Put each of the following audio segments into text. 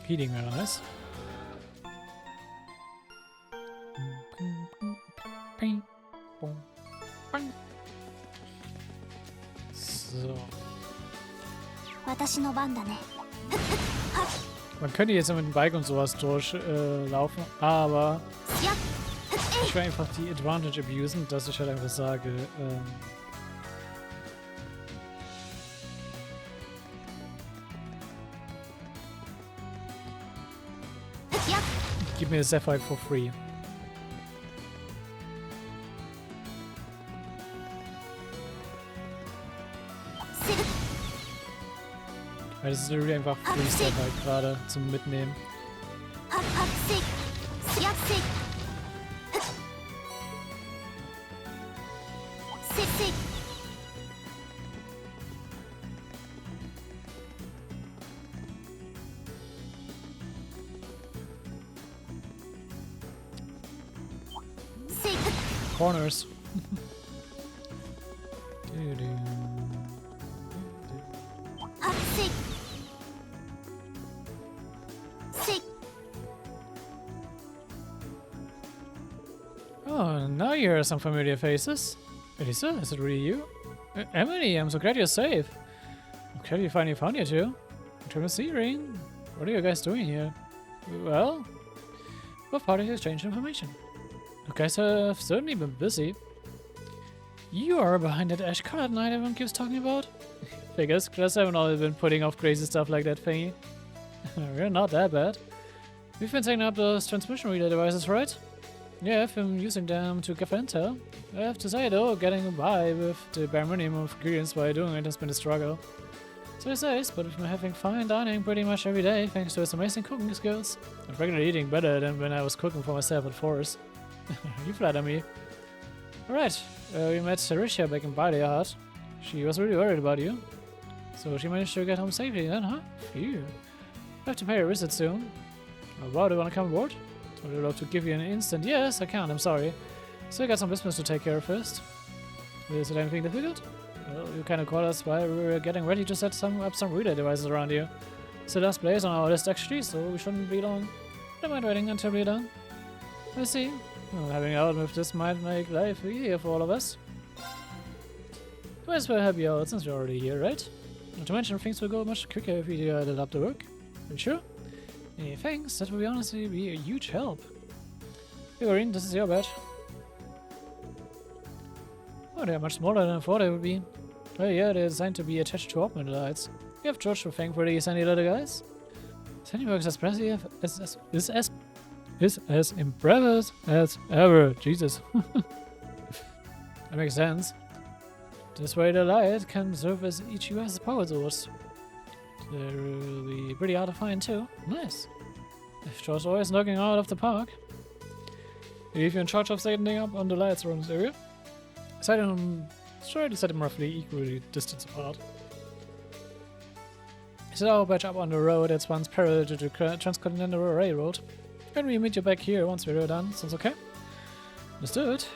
Heating wäre nice. So. Man könnte jetzt mit dem Bike und sowas durchlaufen, aber ich will einfach die Advantage abusen, dass ich halt einfach sage, gib mir das Sapphire for free. Weil das ist irgendwie einfach Freestyle halt gerade zum Mitnehmen. Corners. Oh, now you hear some familiar faces. Elisa, is it really you? Emily, I'm so glad you're safe. I'm glad you finally found you two. Come to see, Rain. What are you guys doing here? Well, we're part of the exchange information. You guys have certainly been busy. You are behind that ash card night everyone keeps talking about? Figures, class haven't all been putting off crazy stuff like that thingy. We're not that bad. We've been setting up those transmission relay devices, right? Yeah, I've been using them to gather intel. I have to say though, getting by with the bare minimum of ingredients while doing it has been a struggle. So it says, but we've been having fine dining pretty much every day thanks to its amazing cooking skills. I'm regularly eating better than when I was cooking for myself at Forest. You flatter me. Alright, we met Sarisha back in Bild Hut. She was really worried about you. So she managed to get home safely then, huh? Phew. I have to pay a visit soon. Wow, do you want to come aboard? I would love to give you an instant. Yes, I can, I'm sorry. Still got some business to take care of first. Is it anything difficult? Well, you kind of caught us while we were getting ready to set up some relay devices around here. It's the last place on our list actually, so we shouldn't be long. Don't mind waiting until we're done. I see. Well, having out with this might make life easier for all of us. Might as well help you out since you're already here, right? Not to mention things will go much quicker if we added up the work. Are you sure? Hey, thanks, that will honestly be a huge help. Figurine, this is your badge. Oh, they're much smaller than I thought they would be. Oh yeah, they're designed to be attached to augmented lights. You have George to thank for these handy little guys. Sandy works as impressive is as impressive as ever. Jesus. That makes sense. This way the light can serve as each US's power source. They'll be pretty hard to find too. Nice. If George's always knocking out of the park. If you're in charge of setting up on the lights around this area, try to set them roughly equally distance apart. Set our badge up on the road that's once parallel to the Transcontinental Railroad. Can we meet you back here once we're done? Sounds okay? Let's do it.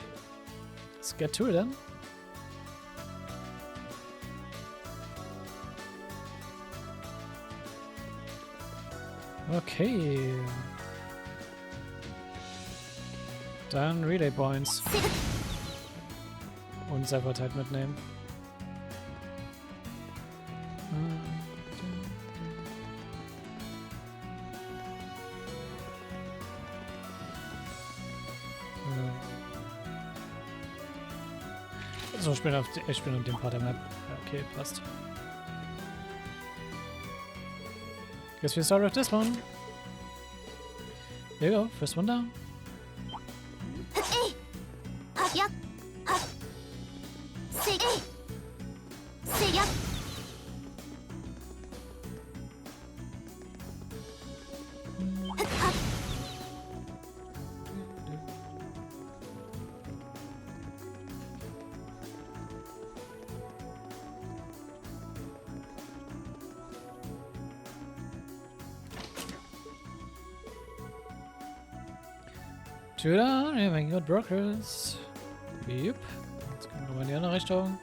Let's get to it then. Okay. Dann Relay Points. Und Servertheit mitnehmen. So, ich bin auf dem Part der Map. Okay, passt. Guess we start with this one. There you go, first one down. Schüler, wir haben gut Brokers. Yep. Jetzt kommen wir nochmal in die andere Richtung.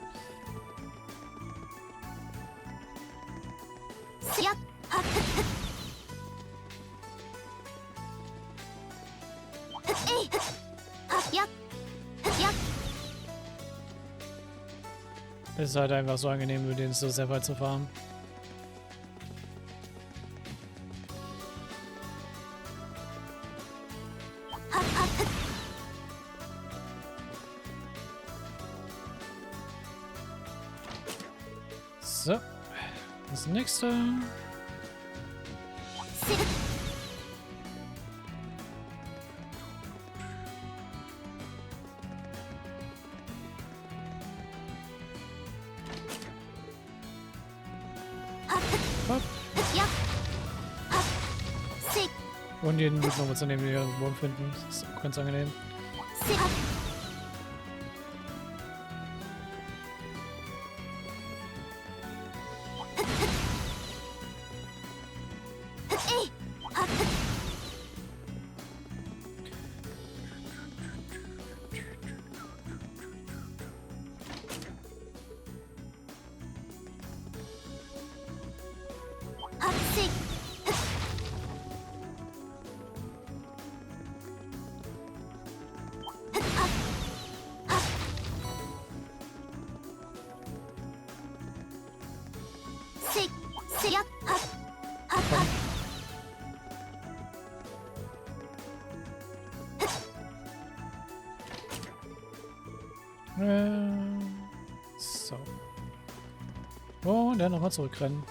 Es ist halt einfach so angenehm, mit denen so sehr weit zu fahren. So. Das nächste. Und jeden Loot nochmal zu nehmen, die wir irgendwo finden. Das ist auch ganz angenehm. So. Und dann nochmal zurückrennen.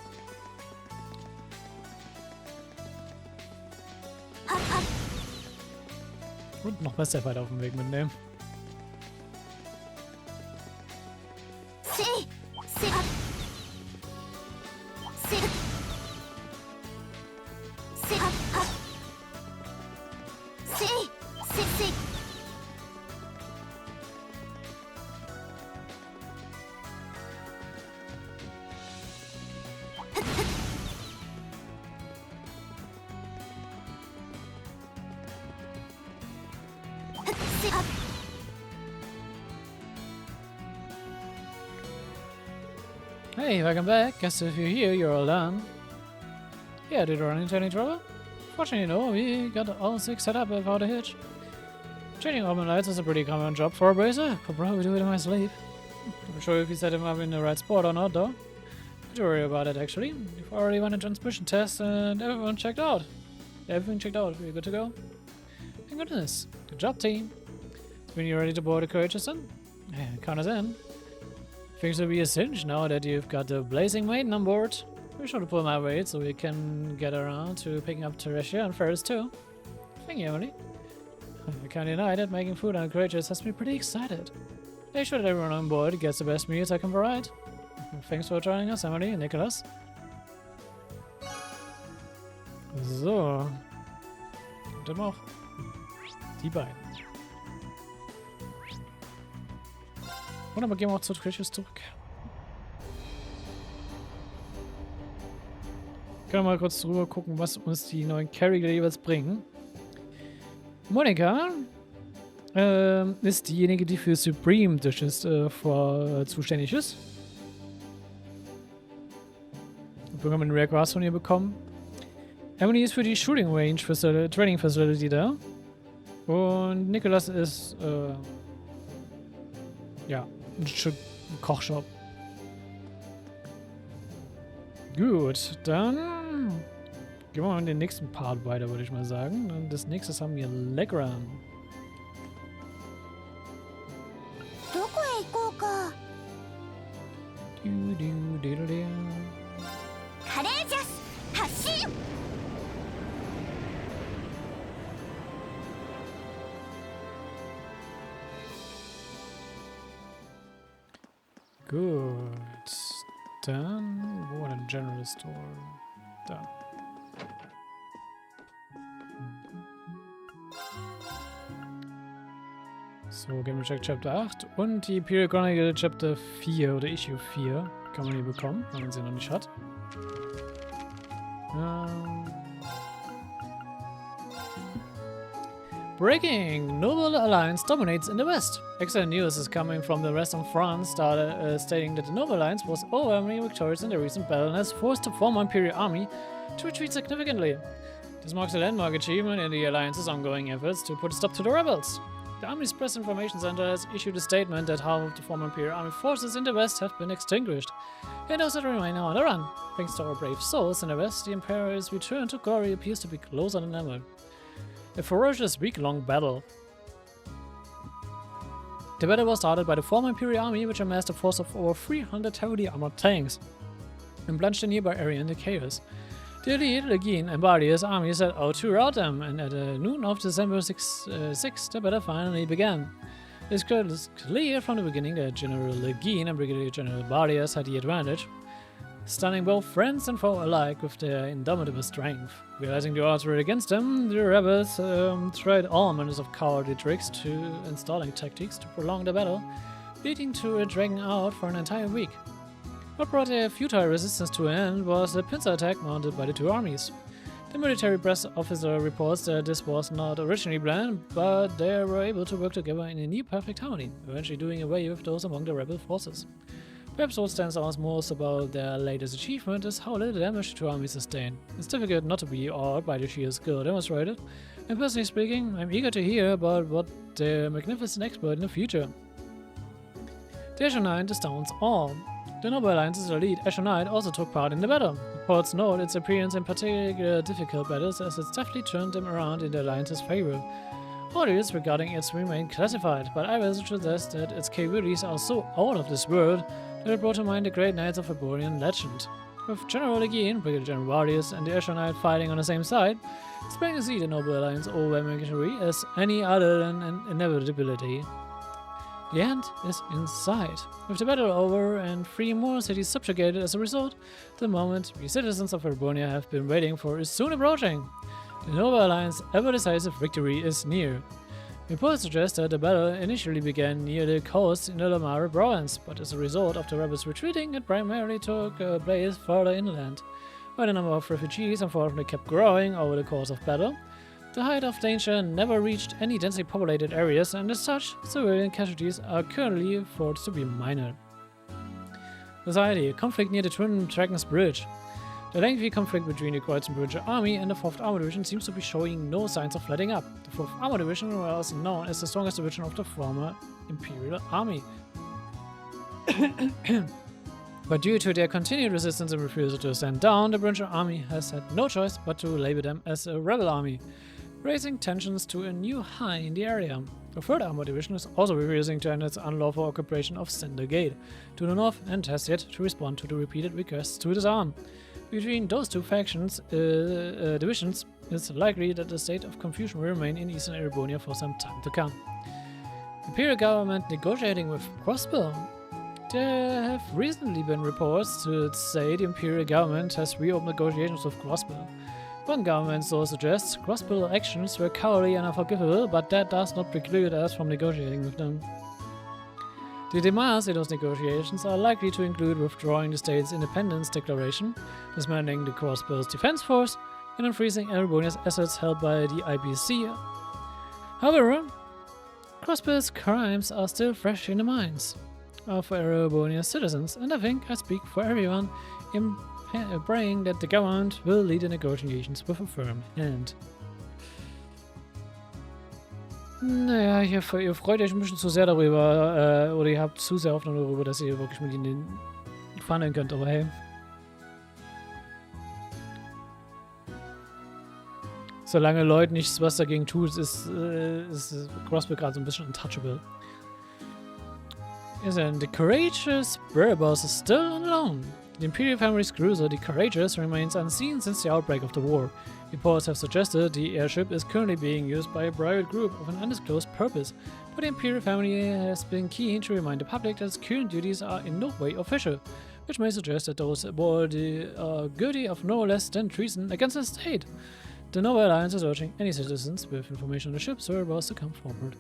Und noch besser weiter auf dem Weg mitnehmen. Hey, welcome back. Guess if you're here, you're all done. Yeah, did you run into any trouble? Fortunately, no. We got all 6 set up without a hitch. Changing all my lights is a pretty common job for a bracer. Could probably do it in my sleep. Not sure if you set him up in the right spot or not, though. Don't worry about it, actually. We've already run a transmission test and everyone checked out. Everything checked out. We're good to go. Thank goodness. Good job, team. When you're ready to board the courageous then? Yeah, count us in. Things will be a cinch now that you've got the blazing maiden on board. Be sure to pull my weight so we can get around to picking up Teresia and Ferris too. Thank you, Emily. I can't deny that making food on the courageous has me pretty excited. Make sure that everyone on board gets the best meals I can provide. Thanks for joining us, Emily and Nicholas. So. Und dann auch die beiden. Und aber gehen wir auch zu Trish zurück. Können wir mal kurz drüber gucken, was uns die neuen Charakter jeweils bringen. Monika ist diejenige, die für Supreme Dishes zuständig ist. Wir haben einen Rare Grass von ihr bekommen. Emily ist für die Shooting Range Training Facility da. Und Nicholas ist ja, ein Kochshop. Gut, dann gehen wir mal in den nächsten Part weiter, würde ich mal sagen. Und das nächste haben wir Legram. Gut, dann wo war der General Store? Da. So, Game Check Chapter 8 und die Imperial Chronicle Chapter 4 oder Issue 4 kann man hier bekommen, wenn man sie noch nicht hat. Breaking! Noble Alliance dominates in the West. Excellent news is coming from the rest of France, stating that the Noble Alliance was overwhelmingly victorious in the recent battle and has forced the former Imperial army to retreat significantly. This marks a landmark achievement in the Alliance's ongoing efforts to put a stop to the rebels. The Army's Press Information Center has issued a statement that half of the former Imperial Army forces in the West have been extinguished, and those that remain are on the run. Thanks to our brave souls in the West, the Empire's return to glory appears to be closer than ever. A ferocious week-long battle. The battle was started by the former Imperial Army, which amassed a force of over 300 heavily armored tanks, and plunged the nearby area into chaos. The elite Legion and Bardia's army set out to rout them, and at noon of December 6, the battle finally began. It's clear from the beginning that General Legion and Brigadier General Bardias had the advantage, stunning both friends and foe alike with their indomitable strength. Realizing the odds were against them, the rebels tried all manners of cowardly tricks and stalling tactics to prolong the battle, leading to it dragging out for an entire week. What brought their futile resistance to an end was a pincer attack mounted by the two armies. The military press officer reports that this was not originally planned, but they were able to work together in a near-perfect harmony, eventually doing away with those among the rebel forces. Perhaps what stands out most about their latest achievement is how little damage the two armies sustained. It's difficult not to be awed by the sheer skill demonstrated, and personally speaking, I'm eager to hear about what their magnificent exploit in the future. The Azure Knight astounds all. The Noble Alliance's elite Azure Knight also took part in the battle. Reports note its appearance in particular difficult battles as it deftly turned them around in the Alliance's favor. Orders regarding its remain classified, but I will suggest that its capabilities are so out of this world that it brought to mind the great knights of Eborian legend. With General Legion, Brigadier General Bardias, and the Azure Knight fighting on the same side, it's plain to see the Noble Alliance overwhelming victory as any other than an inevitability. The end is in sight. With the battle over and 3 more cities subjugated as a result, the moment we citizens of Erebonia have been waiting for is soon approaching. The Noble Alliance's ever-decisive victory is near. Reports suggest that the battle initially began near the coast in the Valimar province, but as a result of the rebels retreating, it primarily took place further inland, where the number of refugees unfortunately kept growing over the course of battle. The height of danger never reached any densely populated areas, and as such, civilian casualties are currently thought to be minor. Society: conflict near the Twin Dragons Bridge. The lengthy conflict between the Kreuzenbrücher Army and the 4th Armor Division seems to be showing no signs of letting up. The 4th Armor Division was known as the strongest division of the former Imperial Army. But due to their continued resistance and refusal to stand down, the Brücher Army has had no choice but to label them as a rebel army, raising tensions to a new high in the area. The 3rd Armor Division is also refusing to end its unlawful occupation of Cinder Gate to the north and has yet to respond to the repeated requests to disarm. Between those two divisions, it's likely that the state of confusion will remain in Eastern Erebonia for some time to come. Imperial government negotiating with Crossbill. There have recently been reports to say the Imperial government has reopened negotiations with Crossbill. One government source suggests Crossbill actions were cowardly and unforgivable, but that does not preclude us from negotiating with them. The demands in those negotiations are likely to include withdrawing the state's independence declaration, dismantling the Crossbill's defense force, and unfreezing Erebonia's assets held by the IBC. However, Crossbill's crimes are still fresh in the minds of Erebonia's citizens, and I think I speak for everyone in praying that the government will lead the negotiations with a firm hand. Naja, ihr freut euch ein bisschen zu sehr darüber, oder ihr habt zu sehr Hoffnung darüber, dass ihr wirklich mit ihnen verhandeln könnt, aber hey. Solange Leute nichts was dagegen tut, ist Crossbill gerade so ein bisschen untouchable. Isn't the courageous Burboss is still alone? The Imperial family's cruiser, the Courageous, remains unseen since the outbreak of the war. Reports have suggested the airship is currently being used by a private group of an undisclosed purpose, but the Imperial family has been keen to remind the public that its current duties are in no way official, which may suggest that those aboard are guilty of no less than treason against the state. The Noble Alliance is urging any citizens with information on the ship's whereabouts to come forward.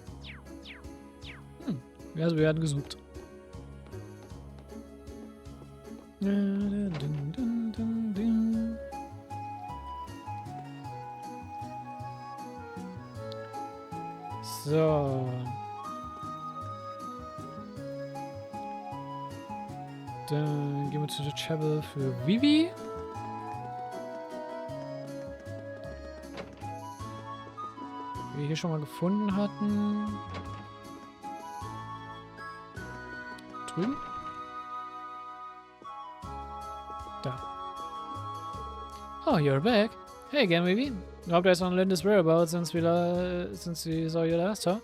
Also wir werden gesucht. So. Dann gehen wir zu der Chapel für Vivi. Die wir hier schon mal gefunden hatten. drüben? Da. Oh, you're back. Hey again, maybe. No updates on Linda's whereabouts since we saw you last, huh?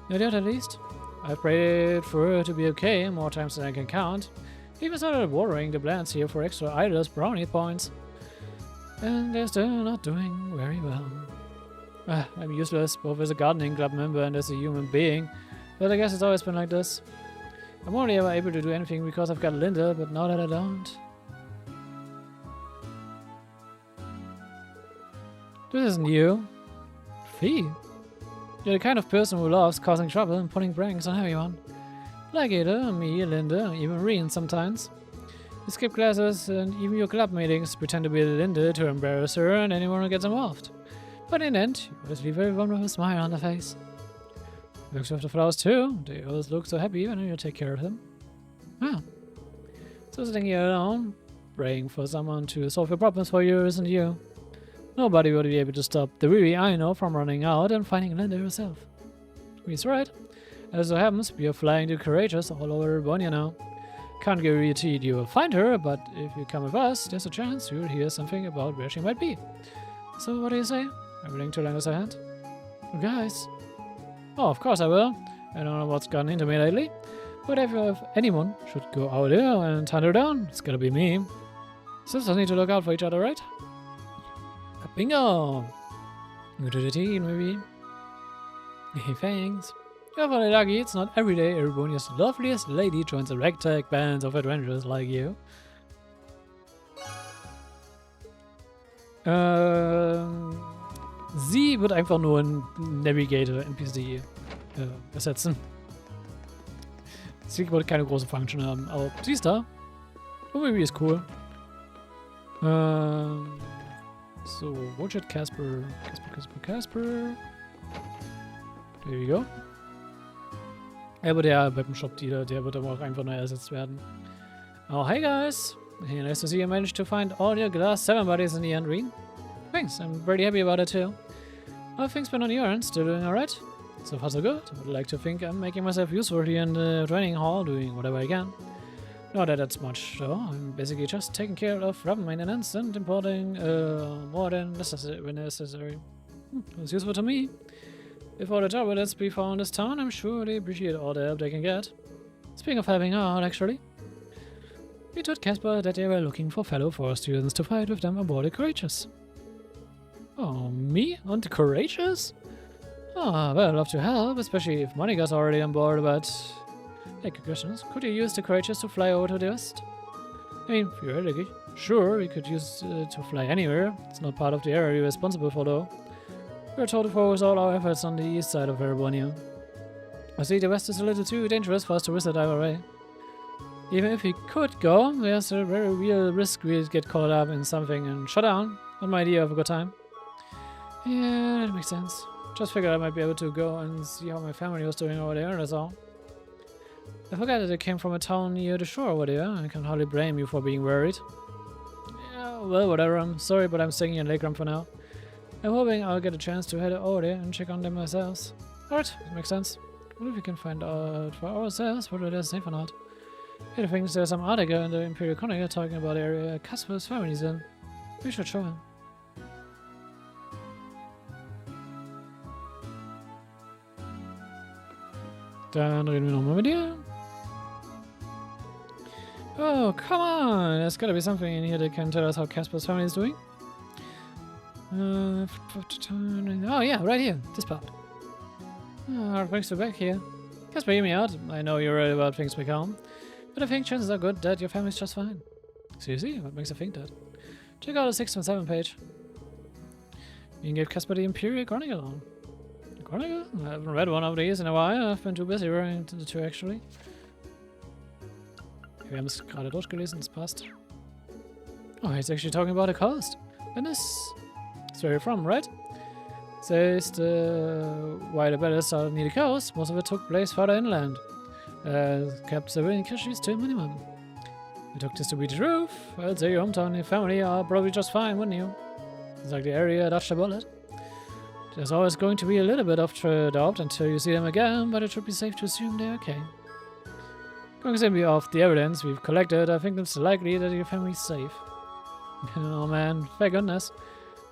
Not yet, at least. I've prayed for her to be okay more times than I can count. Even started watering the plants here for extra idlers brownie points. And they're still not doing very well. I'm useless, both as a gardening club member and as a human being. But I guess it's always been like this. I'm only ever able to do anything because I've got Linda, but now that I don't... This isn't you. Fee. You're the kind of person who loves causing trouble and putting pranks on everyone. Like Ada, me, Linda, even Reen sometimes. You skip classes and even your club meetings pretend to be Linda to embarrass her and anyone who gets involved. But in the end, you always leave everyone with a smile on their face. Looks with the flowers too. They always look so happy when you take care of them. Ah. So sitting here alone, praying for someone to solve your problems for you isn't you. Nobody would be able to stop the Riri I know from running out and finding Linda herself. He's right. As it happens, we are flying to courageous all over Bonia now. Can't guarantee you will find her, but if you come with us, there's a chance you'll hear something about where she might be. So what do you say? Are you willing to lend us a hand? Oh, guys. Oh, of course I will. I don't know what's gotten into me lately, but if anyone should go out there and hunt her down, it's gonna be me. Sisters need to look out for each other, right? Bingo! Go to the teen, maybe. Hey, thanks. You're really lucky. It's not every day Erebonia's loveliest lady joins a ragtag band of adventurers like you. Sie wird einfach nur ein Navigator-NPC ersetzen. Sie wollte keine große Function haben, aber sie ist da. Und maybe ist cool. So, Watchet Casper. Casper. There you go. Aber der Webshop-Dealer, der wird aber auch einfach neu ersetzt werden. Oh, hi guys! Hey, nice to see you managed to find all your glass 7 buddies in the end, Reen. Thanks, I'm pretty happy about it too. How things been on your end? Still doing alright? So far so good. I would like to think I'm making myself useful here in the training hall, doing whatever I can. Not that that's much, though. I'm basically just taking care of rubber maintenance and importing more than necessary. It's useful to me. If all the trouble that's be found in this town, I'm sure they appreciate all the help they can get. Speaking of helping out, actually, we told Casper that they were looking for fellow forest students to fight with them aboard the Courageous. Oh, me? On the Courageous? Oh, well, I'd love to help, especially if Monica's already on board, but... Hey, good questions. Could you use the Courageous to fly over to the west? I mean, theoretically, sure, we could use to fly anywhere. It's not part of the area we're responsible for, though. We're told to focus all our efforts on the east side of Erebonia. I see the west is a little too dangerous for us to visit either way. Even if we could go, there's a very real risk we'd get caught up in something and shut down. Not my idea of a good time. Yeah, that makes sense. Just figured I might be able to go and see how my family was doing over there, that's all. I forgot that I came from a town near the shore over there. I can hardly blame you for being worried. Yeah, well, whatever. I'm sorry, but I'm staying in Lakeram for now. I'm hoping I'll get a chance to head over there and check on them myself. Alright, that makes sense. What if we can find out for ourselves whether they're safe or not? Ada thinks there's some article in the Imperial Chronicle talking about the area Casper's family's in. We should show him. Dann reden wir nochmal mit dir. Oh, come on! There's gotta be something in here that can tell us how Casper's family is doing. Oh yeah, right here. This part. Oh, thanks for back here. Casper, hear me out. I know you're right about things back home, but I think chances are good that your family's just fine. Seriously? What makes you think that? Check out the 6 and 7 page. You can give Casper the Imperial Chronicle on. Chronicle? I haven't read one of these in a while. I've been too busy reading the two actually. Wir haben es gerade durchgelesen, das passt. Oh, he's actually talking about a coast. Goodness. That's where you're from, right? Says why the battle started near the coast, most of it took place further inland. Kept civilian casualties to a minimum. You took this to be the truth? I'd say your hometown and your family are probably just fine, wouldn't you? It's like the area dodged a bullet. There's always going to be a little bit of doubt until you see them again, but it should be safe to assume they're okay. Going simply off the evidence we've collected, I think it's likely that your family's safe. Oh man, thank goodness.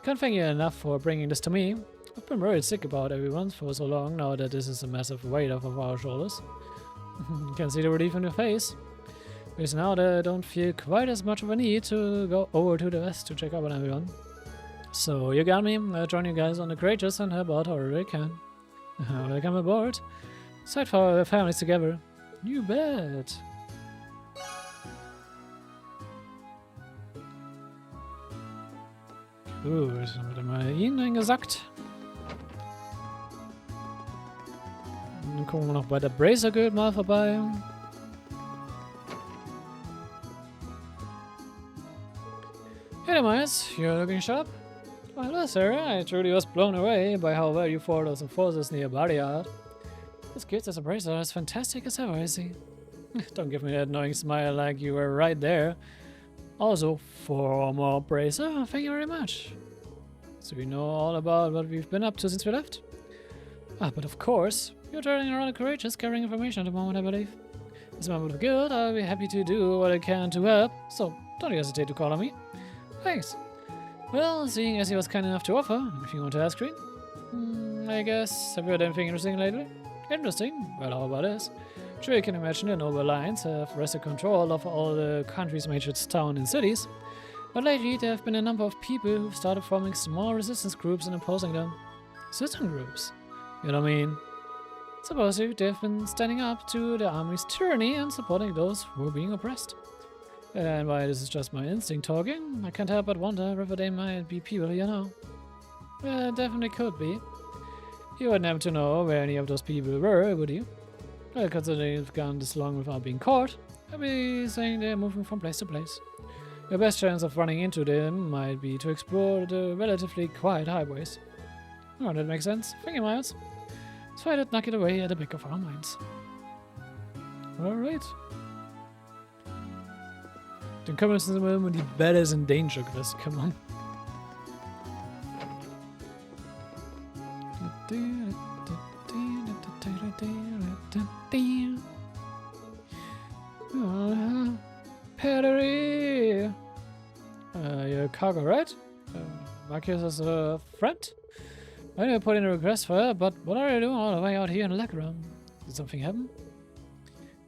Can't thank you enough for bringing this to me. I've been worried sick about everyone for so long now that this is a massive weight off of our shoulders. You can see the relief on your face. Because now that I don't feel quite as much of a need to go over to the west to check up on everyone. So you got me. I'll join you guys on the courageous and help out however I can. Welcome aboard. Side for our families together. You bet. Gut, dann wird mal ihn eingesackt. Dann gucken wir noch bei der Bracer Guild mal vorbei. Hey, Miles, you're looking sharp. Well, hello, sir. I truly was blown away by how well you fought those enforcers near Bodyard. This kid as a bracer is fantastic as ever, I see. Don't give me that annoying smile like you were right there. Also, former bracer, thank you very much. So you know all about what we've been up to since we left? Ah, but of course, you're turning around courageous, carrying information at the moment, I believe. As a member of the guild, I'll be happy to do what I can to help, so don't hesitate to call on me. Thanks. Well, seeing as he was kind enough to offer, anything you want to ask, Green? I guess, have you heard anything interesting lately? Interesting? Well, how about this? Sure, you can imagine the Noble Alliance have wrested control of all the country's major towns and cities. But lately, there have been a number of people who've started forming small resistance groups and opposing them. Resistance groups? You know what I mean? Supposedly, they've been standing up to the army's tyranny and supporting those who are being oppressed. And while this is just my instinct talking, I can't help but wonder whether they might be people you know. Well, definitely could be. You wouldn't have to know where any of those people were, would you? Well, considering you've gone this long without being caught, I'd be saying they're moving from place to place. Your best chance of running into them might be to explore the relatively quiet highways. Oh, that makes sense. Thank you, Miles. Let's try to knock it away at the back of our minds. Alright. Dann können wir uns mal um die Badass in Danger Quest kümmern. Perry! Your cargo, right? Marcus as a friend? I know I put in a request for her, but what are you doing all the way out here in the locker room? Did something happen?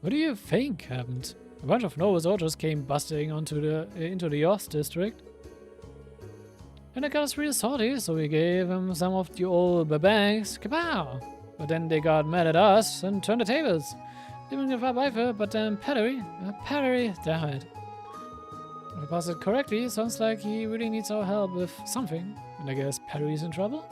What do you think happened? A bunch of Nova soldiers came busting into the Yost district. And they got us real salty, so we gave them some of the old babangs. Kapow! But then they got mad at us and turned the tables. Didn't give up either, but then Perry, damn it. If I pass it correctly, sounds like he really needs our help with something. And I guess Perry's in trouble?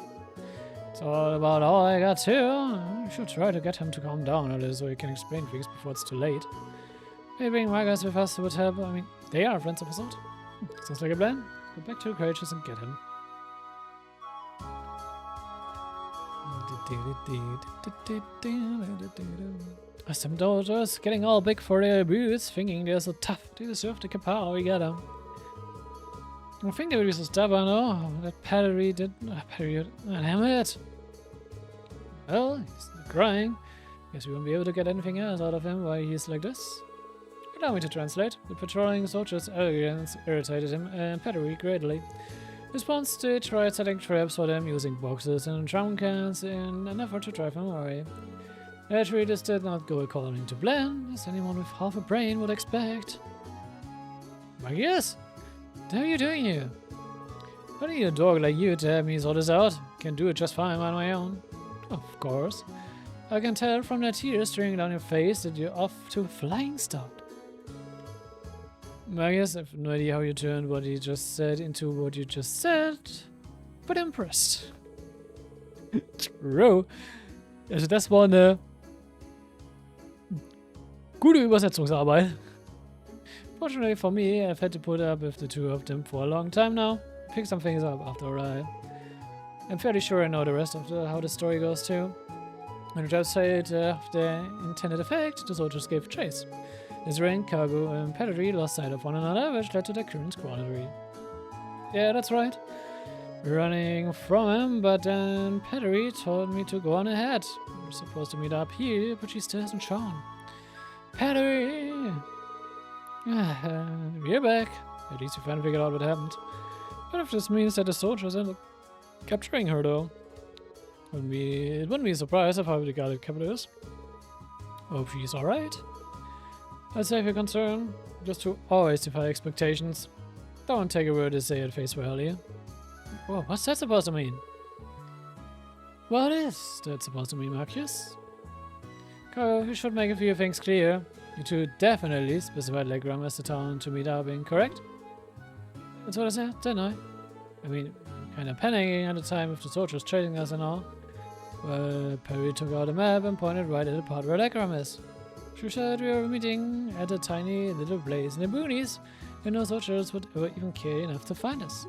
It's all about all I got too. We should try to get him to calm down a little so he can explain things before it's too late. Maybe bringing my guys with us would help. I mean, they are friends of his sort. Sounds like a plan. Go back to the courageous and get him. Some soldiers getting all big for their boots, thinking they're so tough. They deserve the kapow we got them. I think they would be so stubborn, oh, that Perry did. Perry, damn it! Well, he's not crying. Guess we won't be able to get anything else out of him while he's like this. Allow me to translate. The patrolling soldiers' arrogance irritated him and Perry greatly. In response, they tried setting traps for them using boxes and drum cans in an effort to drive him away. Naturally, this did not go according to plan, as anyone with half a brain would expect. Matthias? What are you doing here? I need a dog like you to help me sort this out. Can do it just fine on my own. Of course. I can tell from the tears streaming down your face that you're off to a flying start. Matthias, I have no idea how you turned what you just said into what you just said, but impressed. True. Also das war eine gute Übersetzungsarbeit. Fortunately for me, I've had to put up with the two of them for a long time now. Pick some things up after a while. I'm fairly sure I know the rest of how the story goes too. When just said the intended effect, the soldiers gave chase. His rank, cargo, and pedigree lost sight of one another, which led to their current quandary. Yeah, that's right. We're running from him, but then Pedigree told me to go on ahead. We're supposed to meet up here, but she still hasn't shown. Patty! We're back. At least we finally figured out what happened. What if this means that the soldiers ended up capturing her, though? It wouldn't be a surprise if how the guarded capital is. Hope she's alright. I'd say if you're concerned, just to always defy expectations. Don't take a word they say at face value. Whoa, what's that supposed to mean? What is that supposed to mean, Marcus? Carl, you should make a few things clear. You two definitely specified Legram as the town to meet up in, correct? That's what I said, didn't I? I mean, kind of panicking at the time with the soldiers chasing us and all. Well, Perry took out a map and pointed right at the part where Legram is. She said we were meeting at a tiny little place in the boonies, and no soldiers would ever even care enough to find us.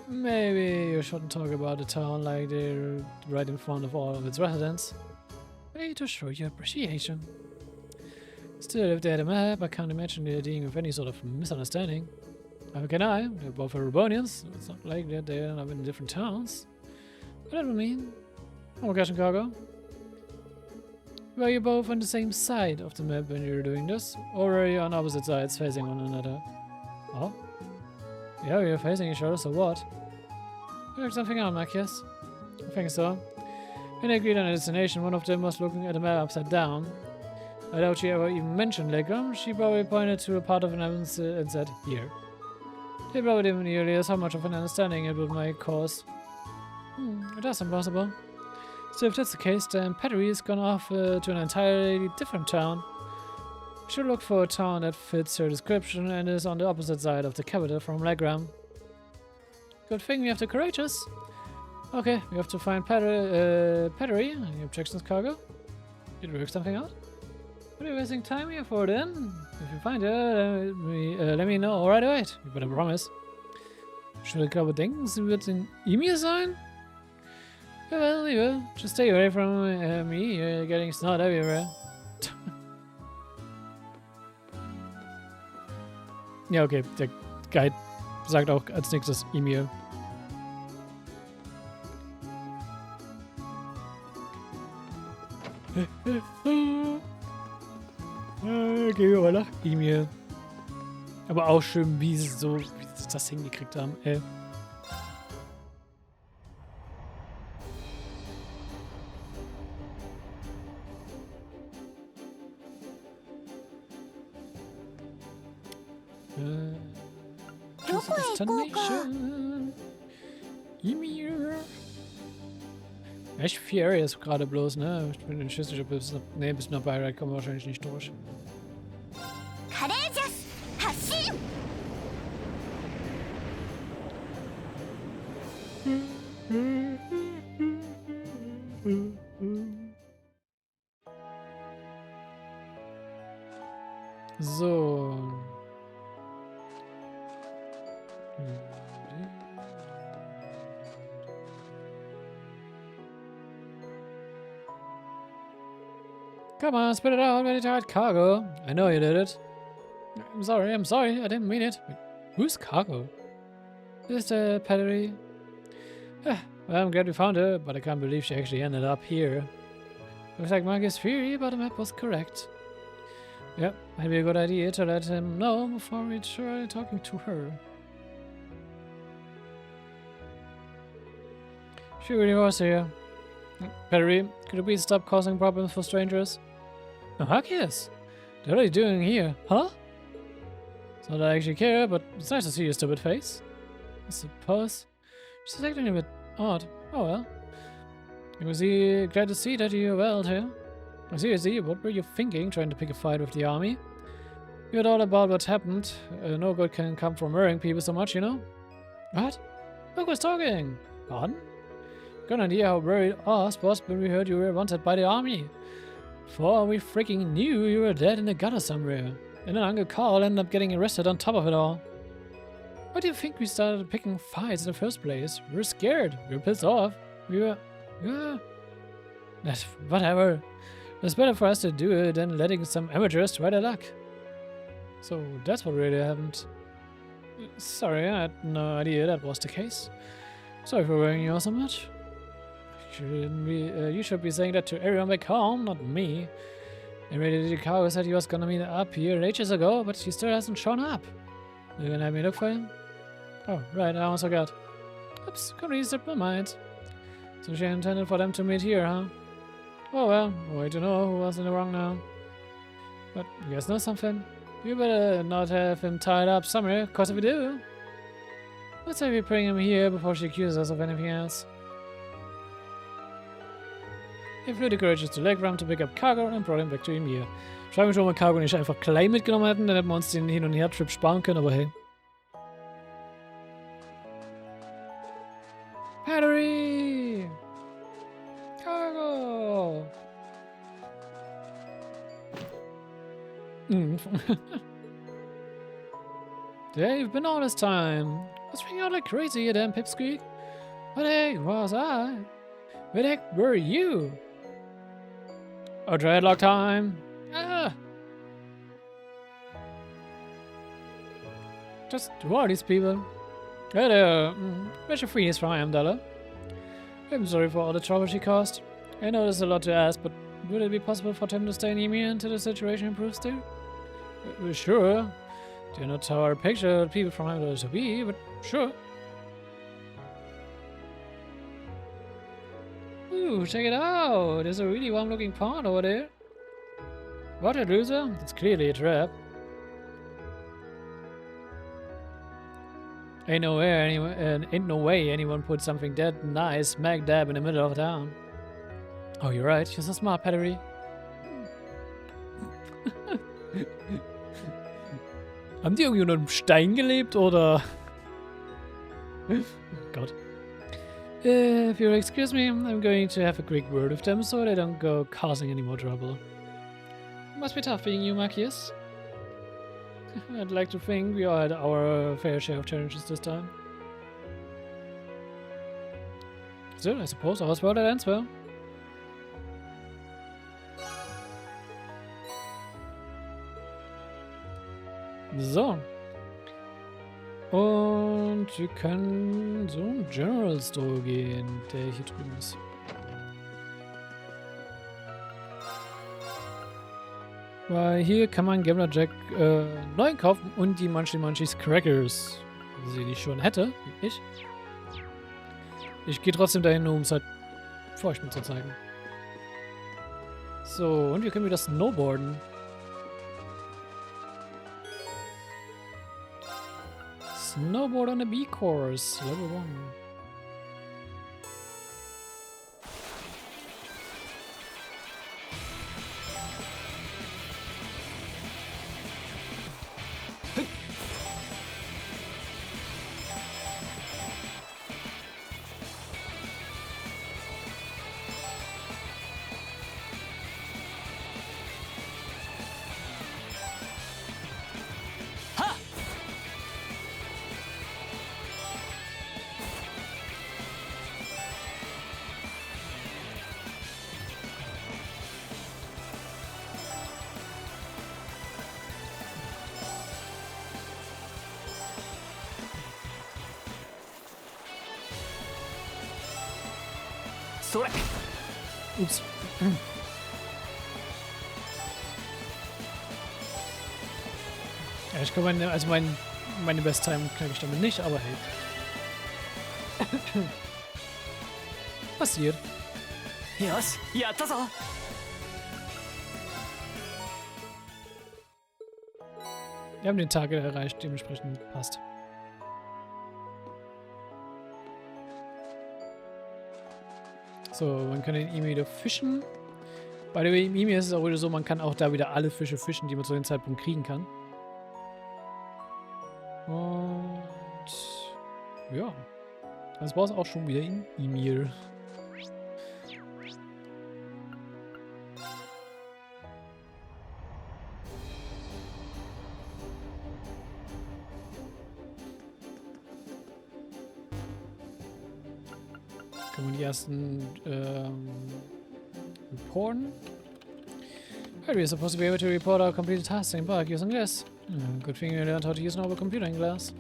Maybe you shouldn't talk about the town like they're right in front of all of its residents. Maybe to show your appreciation. Still, if they had a map, I can't imagine they're dealing with any sort of misunderstanding. How can I? They're both Erebonians. It's not like that they end up in different towns. But that would mean... Oh, gosh, Cargo. Were you both on the same side of the map when you were doing this? Or were you on opposite sides facing one another? Oh? Yeah, we were facing each other, so what? You worked something out, Marcus. I think so. When they agreed on a destination, one of them was looking at the map upside down. I doubt she ever even mentioned Legram. She probably pointed to a part of an and said, here. They probably didn't realize how much of an understanding it would might cause. That's impossible. So if that's the case, then Pattery has gone off to an entirely different town. We should look for a town that fits her description and is on the opposite side of the capital from Legram. Good thing we have the courageous. Okay, we have to find Pattery. Any objections, Cargo? Did we work something out? What are you wasting time here for then? If you find her, let me know right away. You better promise. Should I glaube, denken, sie wird in E-Mail sein? Ja, well, you will. Just stay away from me. You're getting snot everywhere. Ja, okay. Der Guide sagt auch als nächstes E-Mail. Gehen wir mal nach E-Mail. Aber auch schön, wie sie das hingekriegt haben. Destination. E-Mail. Echt 4 Areas gerade bloß, ne? Ich bin nicht sicher, bis nach Bayreuth kommen wir wahrscheinlich nicht durch. So. Come on, spit it out, very tired Cargo. I know you did it. I'm sorry, I didn't mean it. Wait, who's Cargo? Is the Pattery? Well, I'm glad we found her, but I can't believe she actually ended up here. Looks like Marcus' theory about the map was correct. Yep, might be a good idea to let him know before we try talking to her. She really was here. Pattery, could you please stop causing problems for strangers? No, Marcus! What are you doing here? Huh? It's not that I actually care, but it's nice to see your stupid face. I suppose. She's acting a bit odd. Oh well. I was glad to see that you're well too. Seriously, what were you thinking trying to pick a fight with the army? You heard all about what happened. No good can come from worrying people so much, you know? What? Look who's talking! Pardon? Got an idea how worried us was when we heard you were wanted by the army. Before we freaking knew you were dead in the gutter somewhere. And then Uncle Carl ended up getting arrested on top of it all. Why do you think we started picking fights in the first place? We were scared. We were pissed off. We were... Whatever. It's better for us to do it than letting some amateurs try their luck. So that's what really happened. Sorry, I had no idea that was the case. Sorry for worrying you all so much. You should be saying that to everyone back home, not me. Anyway, the cargo said he was gonna meet up here ages ago, but he still hasn't shown up. You gonna have me look for him? Oh, right, I almost forgot. Oops, completely slipped my mind. So she intended for them to meet here, huh? Oh well, way to know who was in the wrong now. But you guys know something? You better not have him tied up somewhere, cause if we do, let's say we bring him here before she accuses us of anything else. He flew the courageous Telegram to pick up cargo and brought him back to Emir. Schreiben wir schon mal Cargo nicht einfach klein mitgenommen hätten, dann hätten wir uns den Hin- und Her-Trip sparen können, aber hey. Battery! Cargo! There you've been all this time. I was freaking out like crazy, you damn pipsqueak. What the heck was I? Where the heck were you? Oh, dreadlock time. Ah! Just who are these people? Hello. Where's your freeze from Amdala? I'm sorry for all the trouble she caused. I know there's a lot to ask, but would it be possible for Tim to stay in Ymir until the situation improves there? Sure. Do not how our picture people from Amdala to be, but sure. Ooh, check it out! There's a really warm-looking pond over there. What a loser! It's clearly a trap. Ain't no way anyone put something that nice smack dab in the middle of town. Oh, you're right. You're so smart, Pattery. Haben die irgendwie unter einem Stein gelebt, oder? Gott. If you'll excuse me, I'm going to have a quick word with them so they don't go causing any more trouble. Must be tough being you, Marcus. I'd like to think we all had our fair share of challenges this time. Still, I suppose all's well that ends well. So. Und wir können so einen General Store gehen, der hier drüben ist. Weil hier kann man Gambler Jack neu kaufen und die Munchies Crackers. Also die ich schon hätte, wie ich. Ich gehe trotzdem dahin, um es halt für euch mit zu zeigen. So, und wir können wieder snowboarden. Snowboard on the B-Course, Level 1. Ups. Ja, ich glaube, meine Besttime knacke ich damit nicht, aber hey. Passiert. Yes, yatta zo. Wir haben den Tag erreicht, dementsprechend passt. So, man kann den Emir wieder fischen. Bei der Emir ist es auch wieder so, man kann auch da wieder alle Fische fischen, die man zu dem Zeitpunkt kriegen kann. Und ja, das war es auch schon wieder in Emir. Kann man die ersten reporten? Well, we're supposed to be able to report our completed tasks in bulk using this. Good thing you learned how to use an old computer in class.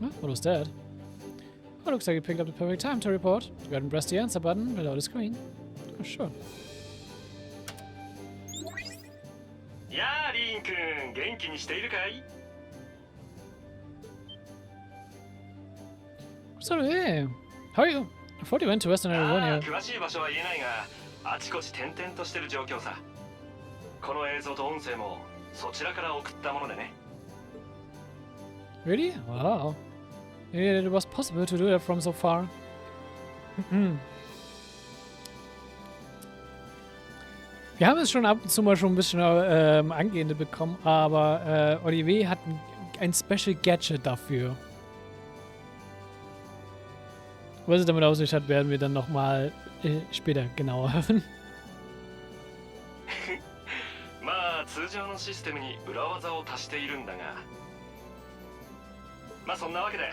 Huh? What was that? Oh, looks like you picked up the perfect time to report. Go ahead and press the answer button below the screen. Oh, sure. リン君元気にしているかい？ So, hey, how are you? I thought you went to Western ああ、 California. 詳しい場所は言えないが、あちこち転々としてる状況さ。この映像と音声もそちらから送ったものでね。Really? Wow. Yeah, it was possible to do that from so far. Wir haben es schon ab und zu mal schon ein bisschen Angehende bekommen, aber Olivier hat ein Special Gadget dafür. Was es damit auf sich hat, werden wir dann nochmal später genauer hören. まあ通常のシステムに裏技を足しているんだが、まあそんなわけで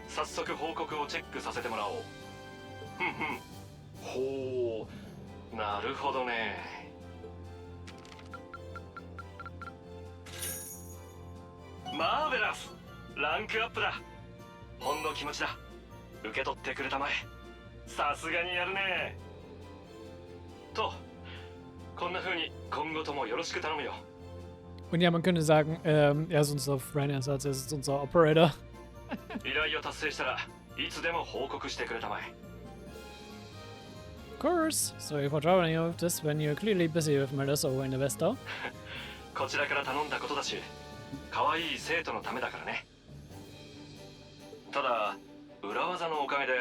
早速報告をチェックさせてもらおう。ほう、なるほどね。マーベラス、ランクアップだ。ほんの気持ちだ。受け取ってくれたまえ。さすがにやるね。と、こんな風に今後ともよろしく頼むよ。 Und ja, man könnte sagen, er ist unser Freelancer, er ist unser Operator. 依頼を達成したらいつでも報告してくれたまえ。 Of course. Sorry for troubling you with this when you're clearly busy with matters over in the West. こちらから頼んだことだし、可愛い生徒のためだからね。ただ、裏技のおかげで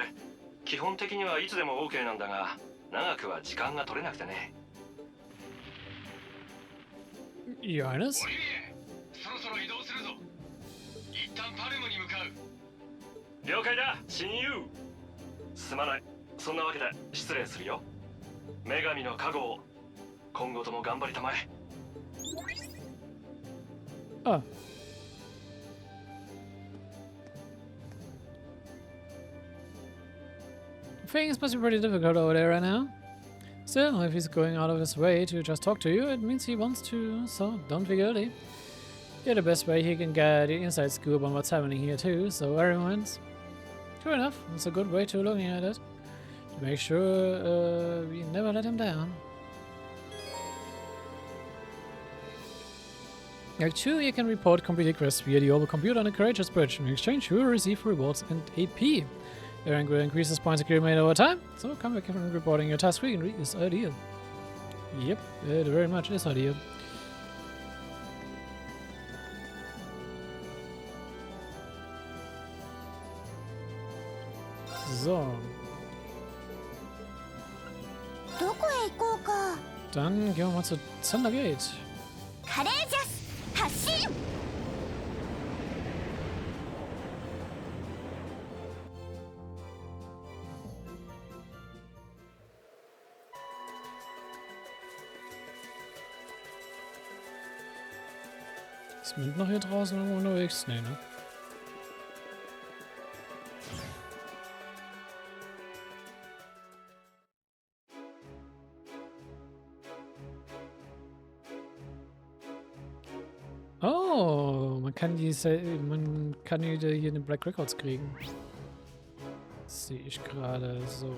基本的にはいつでも OK なんだが、長くは時間が取れなくてね。 Johannes? オリビエ、そろそろ移動するぞ。一旦パルムに向かう。了解だ、親友。すまない。そんなわけで失礼するよ。女神の加護を今後とも頑張りたまえ。 Ah. Things must be pretty difficult over there right now. Still, if he's going out of his way to just talk to you, it means he wants to, so don't be guilty. You're the best way he can get the inside scoop on what's happening here too, so everyone's... True enough, it's a good way to looking at it. To make sure we never let him down. Act 2, you can report completed quests via the orbital computer on the Courageous Bridge. In exchange, you will receive rewards and AP. Your rank will increase as points accumulated over time, so come back and reporting your task frequently is ideal. Yep, it very much is ideal. So. Dann gehen wir mal zu Thunder Gate. Ist Bild noch hier draußen irgendwo unterwegs? Nee, ne? Oh, man kann die hier in den Black Records kriegen. Das sehe ich gerade so.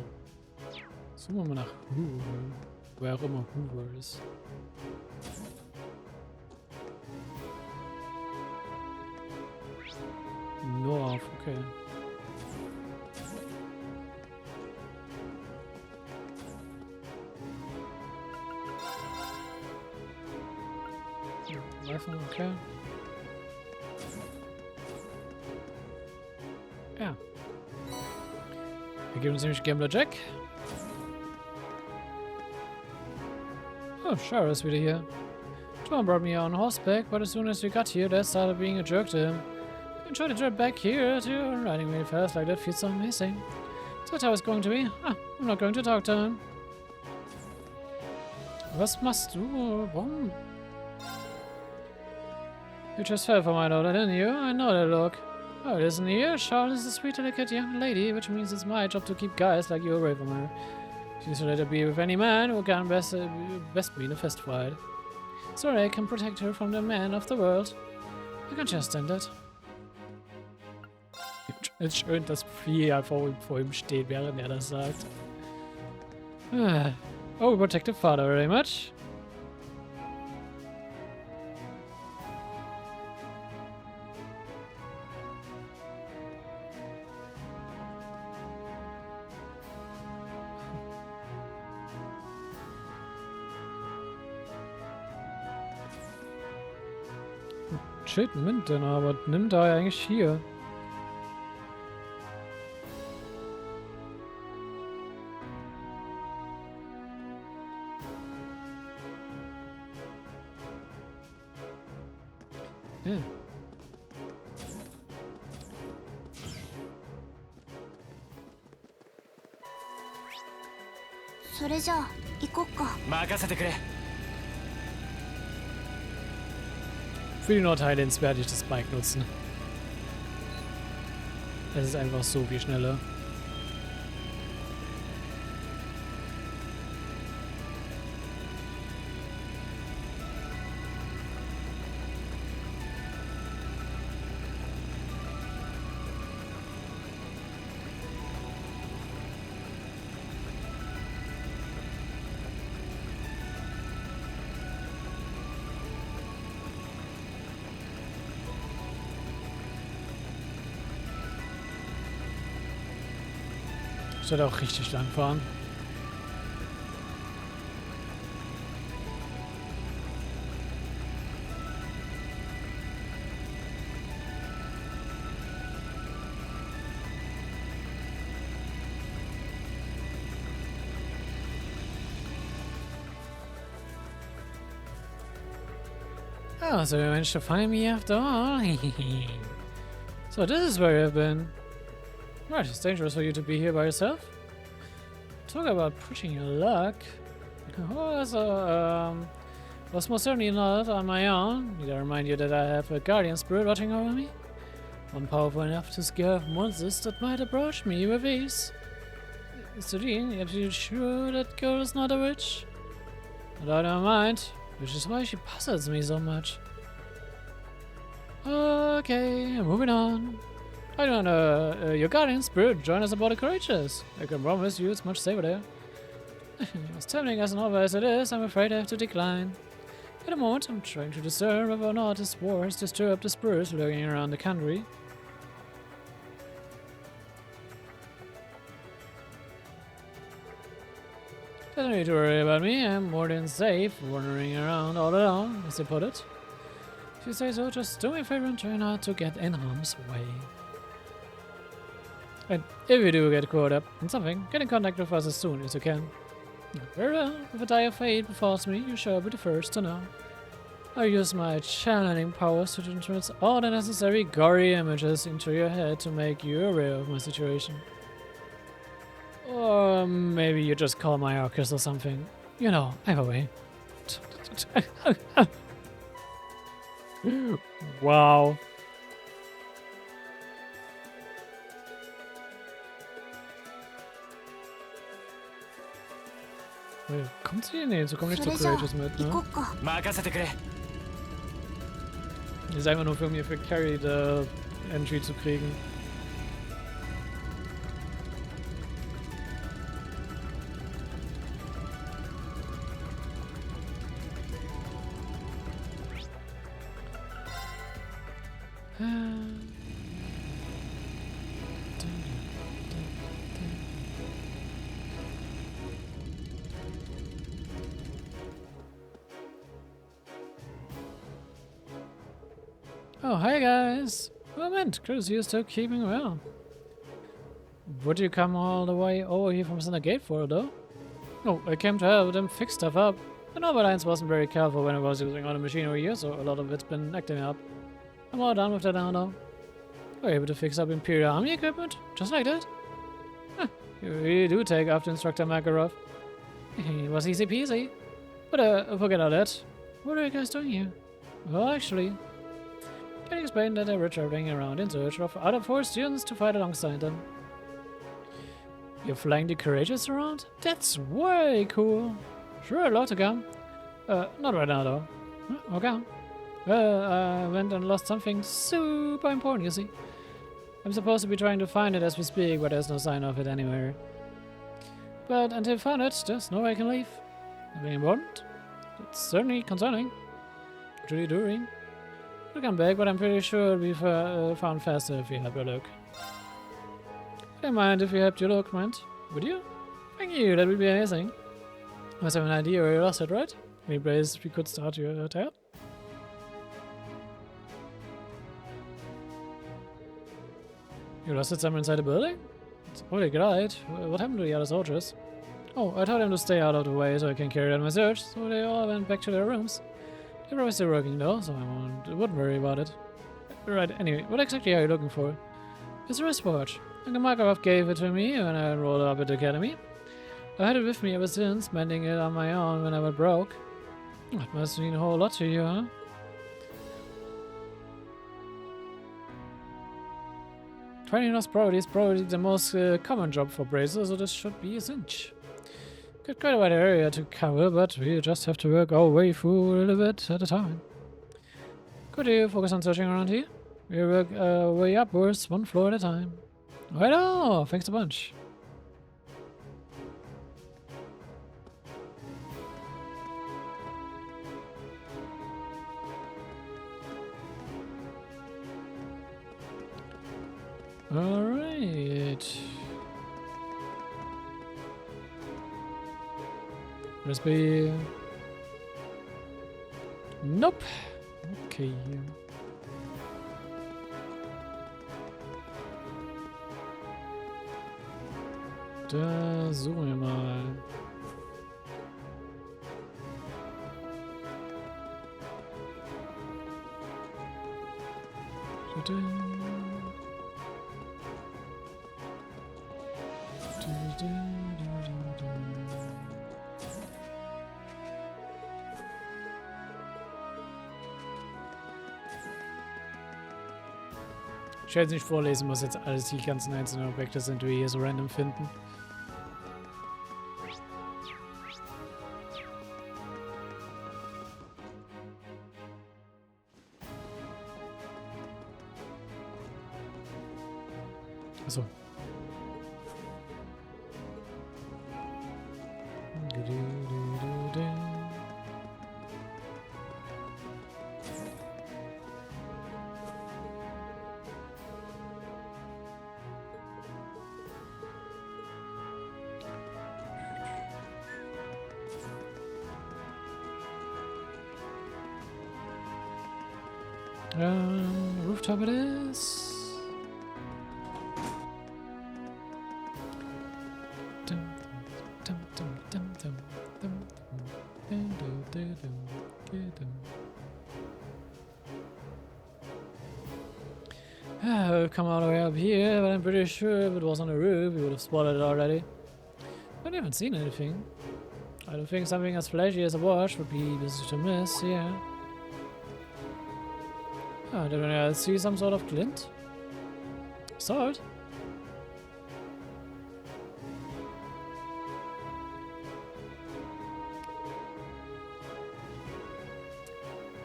Suchen wir mal nach Hoover. Wer auch immer Hoover ist. North, okay. Rifle, okay. Ja. Wir geben uns nämlich Gambler Jack. Oh, Shara ist wieder hier. Tom brought me on horseback, but as soon as we got here, Dad started being a jerk to him. I tried to drive back here too. Riding really fast like that feels so amazing. So how it's going to be? Ah, I'm not going to talk to him. Was machst du? Warum? You just fell for my daughter, didn't you? I know that look. Oh, listen here. Charlotte is a sweet, delicate young lady, which means it's my job to keep guys like you away from her. She should let her be with any man who can best be in a fist fight. Sorry, I can protect her from the men of the world. I can just stand it. Es ist schön, dass Vieh vor ihm steht, während er das sagt. Oh, protective father very much. Shit, mitten, aber nimmt er eigentlich hier? Ja. Für die Nordhighlands werde ich das Bike nutzen. Es ist einfach so viel schneller. Ich sollte auch richtig lang fahren. Oh, so you managed to find me after all. So this is where you've been. Right, it's dangerous for you to be here by yourself. Talk about pushing your luck. Oh, so, was most certainly not on my own. Need I remind you that I have a guardian spirit watching over me? One powerful enough to scare off monsters that might approach me with ease. Serene, are you sure that girl is not a witch? But I don't mind, which is why she puzzles me so much. Okay, moving on. I don't know, your guardian spirit join us aboard the Courageous. I can promise you it's much safer there. As tempting as an offer as it is, I'm afraid I have to decline. At the moment, I'm trying to discern whether or not this war has disturbed the spirits lurking around the country. Doesn't need to worry about me, I'm more than safe, wandering around all alone, as you put it. If you say so, just do me a favor and try not to get in harm's way. And if you do get caught up in something, get in contact with us as soon as you can. Very well, if a dire fate befalls me, you shall be the first to know. I use my channeling powers to transmit all the necessary gory images into your head to make you aware of my situation. Or maybe you just call my Arcus or something. You know, either way. Wow. Kommt sie? Nee, so kommt nicht so Courageous mit, ne? Die ist einfach nur für mich für Carry the Entry zu kriegen. Oh, hi guys! Moment, Chris, you're still keeping well. Would you come all the way over here from Center Gate for it, though? No, I came to help them fix stuff up. The Alliance wasn't very careful when I was using all the machinery here, so a lot of it's been acting up. I'm all done with that now, though. We're able to fix up Imperial Army equipment, just like that. Huh, you really do take after Instructor Makarov. It was easy peasy. But forget all that. What are you guys doing here? Well, actually, can you explain that they were traveling around in search of other force students to fight alongside them? You're flying the Courageous around? That's way cool. Sure, a lot to come. Not right now though. Okay. Well, I went and lost something super important, you see. I'm supposed to be trying to find it as we speak, but there's no sign of it anywhere. But until I found it, there's no way I can leave. Nothing important? It's certainly concerning. Truly doing. We'll come back, but I'm pretty sure it'll be found faster if you help your look. I don't mind if you helped your look, friend. Would you? Thank you, that would be amazing. You must have an idea where you lost it, right? Maybe we could start your tale. You arrested someone inside the building? It's already good. What happened to the other soldiers? Oh, I told them to stay out of the way so I can carry out my search, so they all went back to their rooms. They're probably still working though, so I wouldn't worry about it. Right, anyway, what exactly are you looking for? It's a wristwatch. Uncle Markov gave it to me when I enrolled up at the academy. I had it with me ever since, mending it on my own when I went broke. That must mean a whole lot to you, huh? Finding lost property is probably the most common job for bracers, so this should be a cinch. Got quite a wide area to cover, but we just have to work our way through a little bit at a time. Could you focus on searching around here? We work our way upwards, one floor at a time. Right on! Thanks a bunch. Alright. Must be... Nope. Okay. Da suchen wir mal. Ich werde jetzt nicht vorlesen, was jetzt alles die ganzen einzelnen Objekte sind, die wir hier so random finden. Achso. Rooftop it is. We've come all the way up here, but I'm pretty sure if it was on the roof, we would have spotted it already. But I haven't seen anything. I don't think something as flashy as a watch would be easy to miss, yeah. Oh, did I see some sort of glint? Sword?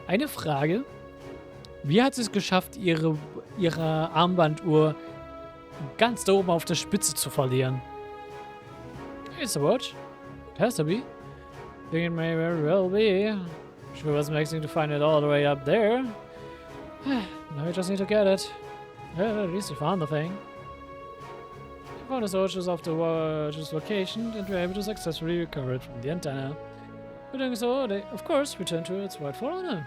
Eine Frage. Wie hat sie es geschafft, ihre Armbanduhr ganz da oben auf der Spitze zu verlieren? It's a watch. It has to be. I think it may very well be. Sure was amazing to find it all the way up there. Now we just need to get it. Well, at least we found the thing. We found the soldiers of the watch's location and were able to successfully recover it from the antenna. By doing so, they, of course, returned to its rightful owner.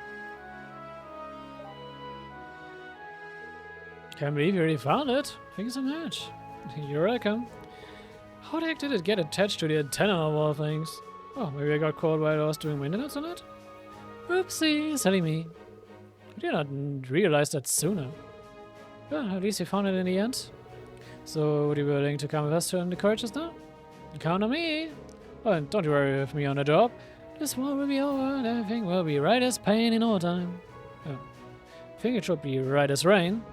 Can't believe you already found it. Thank you so much. You're welcome. How the heck did it get attached to the antenna of all things? Oh, maybe I got caught while I was doing maintenance on it? Oopsie, silly me. I did not realize that sooner. Well, at least we found it in the end. So, would you be willing to come with us to the courageous now? Count on me. Oh, and don't you worry with me on the job. This war will be over and everything will be right as pain in no time. Oh, I think it should be right as rain.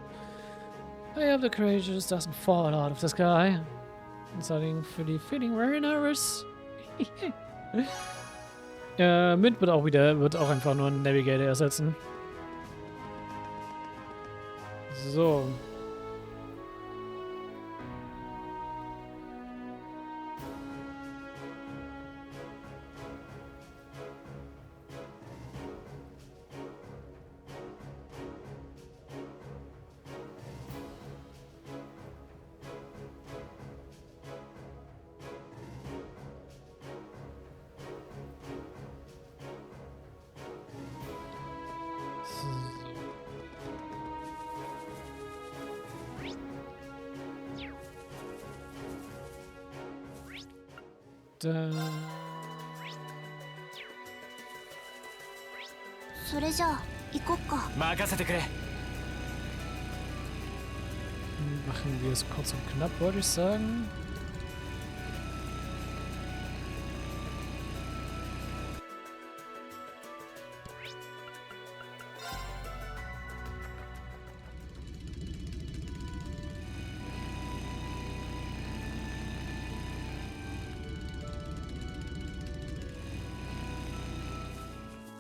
I hope the courageous doesn't fall out of the sky. I'm starting feeling very nervous. Mint wird auch einfach nur einen Navigator ersetzen. So. Da. それじゃあ行こっか。任せてくれ。 Machen wir es kurz und knapp, wollte ich sagen.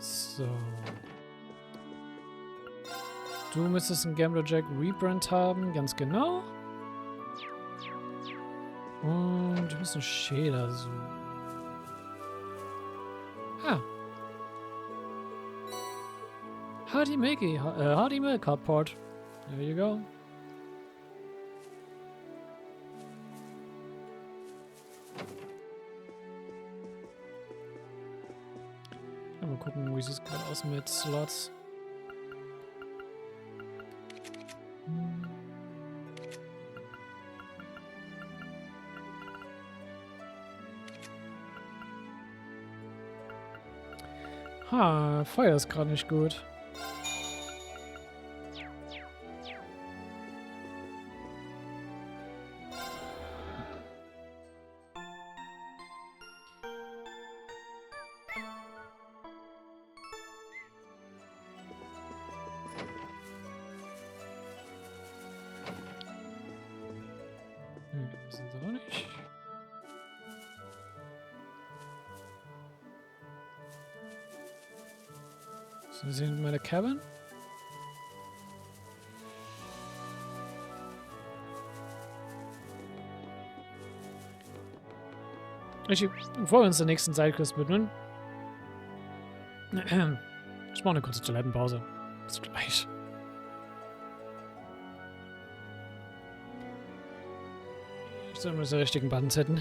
So. Du müsstest einen Gambler Jack Rebrand haben, ganz genau. Und wir müssen Schäler suchen. Ah. Hardy Milk Hotpot. There you go. Mal gucken, wie sieht es gerade aus mit Slots. Ha, Feuer ist gerade nicht gut. Das sind sie auch nicht. Sind sie in meiner Cabin? Bevor wir uns der nächsten Sidequest widmen, ich mache eine kurze Toilettenpause. Bis gleich. Ich soll nur die richtigen Buttons hätten.